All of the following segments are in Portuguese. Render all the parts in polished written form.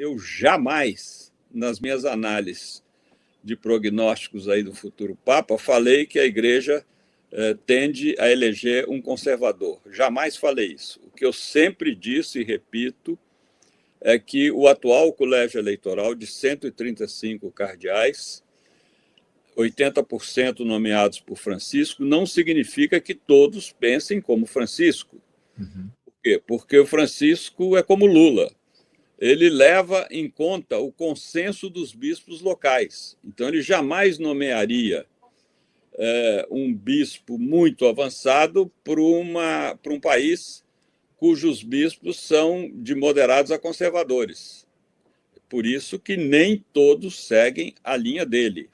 eu jamais, nas minhas análises de prognósticos aí do futuro Papa, falei que a Igreja tende a eleger um conservador. Jamais falei isso. O que eu sempre disse e repito é que o atual colégio eleitoral de 135 cardeais, 80% nomeados por Francisco, não significa que todos pensem como Francisco. Por quê? Porque o Francisco é como Lula. Ele leva em conta o consenso dos bispos locais. Então, ele jamais nomearia um bispo muito avançado para um país cujos bispos são de moderados a conservadores. Por isso que nem todos seguem a linha dele.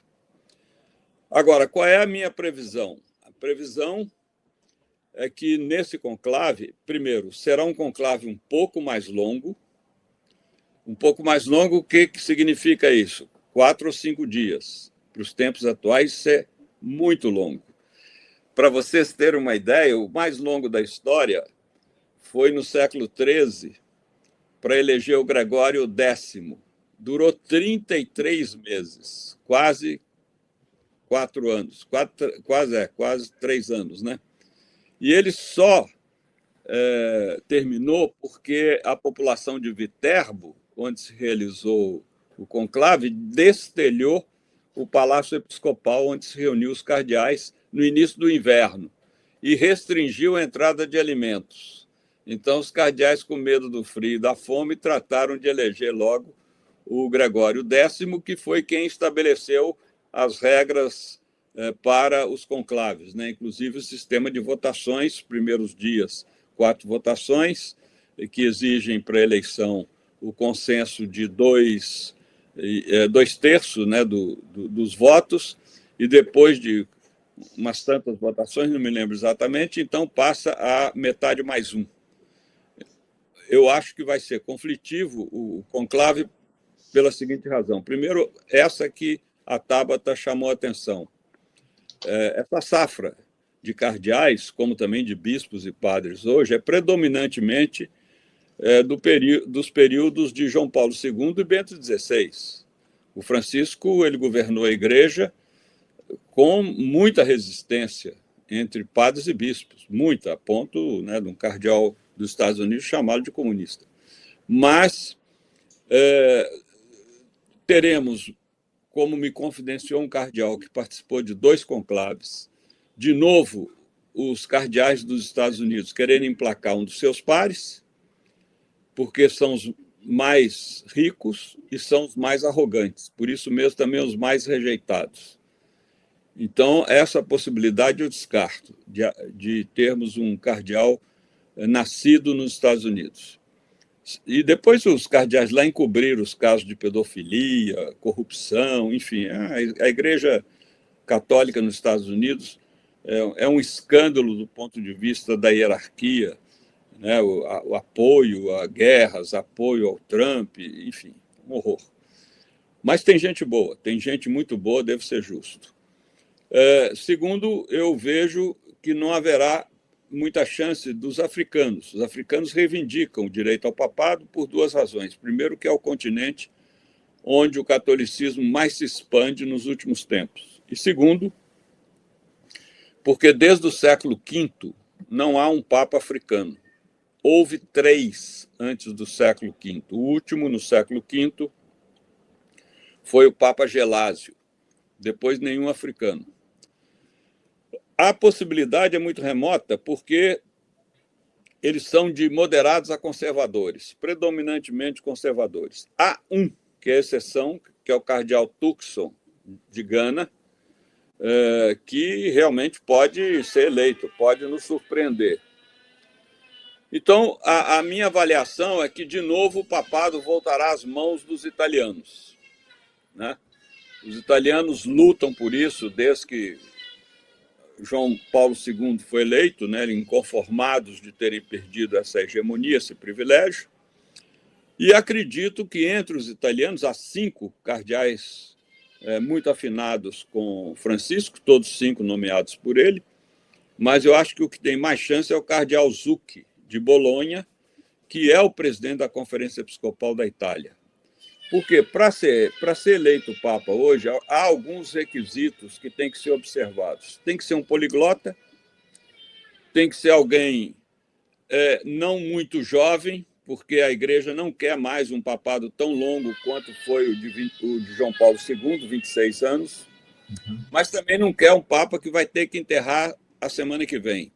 Agora, qual é a minha previsão? A previsão é que nesse conclave, primeiro, será um conclave um pouco mais longo. Um pouco mais longo, o que significa isso? 4 ou 5 dias. Para os tempos atuais, isso é muito longo. Para vocês terem uma ideia, o mais longo da história foi no século XIII, para eleger o Gregório X. Durou 33 meses, quase 4 anos, quase 3 anos, né? E ele só terminou porque a população de Viterbo, onde se realizou o conclave, destelhou o Palácio Episcopal, onde se reuniu os cardeais no início do inverno, e restringiu a entrada de alimentos. Então, os cardeais, com medo do frio e da fome, trataram de eleger logo o Gregório X, que foi quem estabeleceu as regras para os conclaves, né? Inclusive o sistema de votações, primeiros dias, 4 votações, que exigem para a eleição o consenso de 2 terços, né, dos votos, e depois de umas tantas votações, não me lembro exatamente, então passa a metade mais 1. Eu acho que vai ser conflitivo o conclave pela seguinte razão. Primeiro, essa que a Tabata chamou a atenção. Essa safra de cardeais, como também de bispos e padres hoje, é predominantemente dos períodos de João Paulo II e Bento XVI. O Francisco ele governou a Igreja com muita resistência entre padres e bispos, muita, a ponto, né, de um cardeal dos Estados Unidos chamá-lo de comunista. Mas teremos, como me confidenciou um cardeal que participou de 2 conclaves, de novo, os cardeais dos Estados Unidos quererem emplacar um dos seus pares, porque são os mais ricos e são os mais arrogantes, por isso mesmo também os mais rejeitados. Então, essa possibilidade eu descarto, de termos um cardeal nascido nos Estados Unidos. E depois os cardeais lá encobriram os casos de pedofilia, corrupção, enfim. A Igreja Católica nos Estados Unidos é um escândalo do ponto de vista da hierarquia, né? O apoio a guerras, apoio ao Trump, enfim, um horror. Mas tem gente boa, tem gente muito boa, deve ser justo. Segundo, eu vejo que não haverá muita chance dos africanos. Os africanos reivindicam o direito ao papado por 2 razões. Primeiro, que é o continente onde o catolicismo mais se expande nos últimos tempos. E segundo, porque desde o século V não há um papa africano. Houve 3 antes do século V. O último, no século V, foi o Papa Gelásio. Depois, nenhum africano. A possibilidade é muito remota porque eles são de moderados a conservadores, predominantemente conservadores. Há um, que é exceção, que é o cardeal Turkson, de Gana, que realmente pode ser eleito, pode nos surpreender. Então, a minha avaliação é que, de novo, o papado voltará às mãos dos italianos, né? Os italianos lutam por isso desde que João Paulo II foi eleito, né, inconformados de terem perdido essa hegemonia, esse privilégio. E acredito que entre os italianos há 5 cardeais muito afinados com Francisco, todos 5 nomeados por ele, mas eu acho que o que tem mais chance é o cardeal Zucchi, de Bolonha, que é o presidente da Conferência Episcopal da Itália. Porque para ser eleito Papa hoje, há alguns requisitos que têm que ser observados. Tem que ser um poliglota, tem que ser alguém não muito jovem, porque a Igreja não quer mais um papado tão longo quanto foi o de João Paulo II, 26 anos, mas também não quer um Papa que vai ter que enterrar a semana que vem.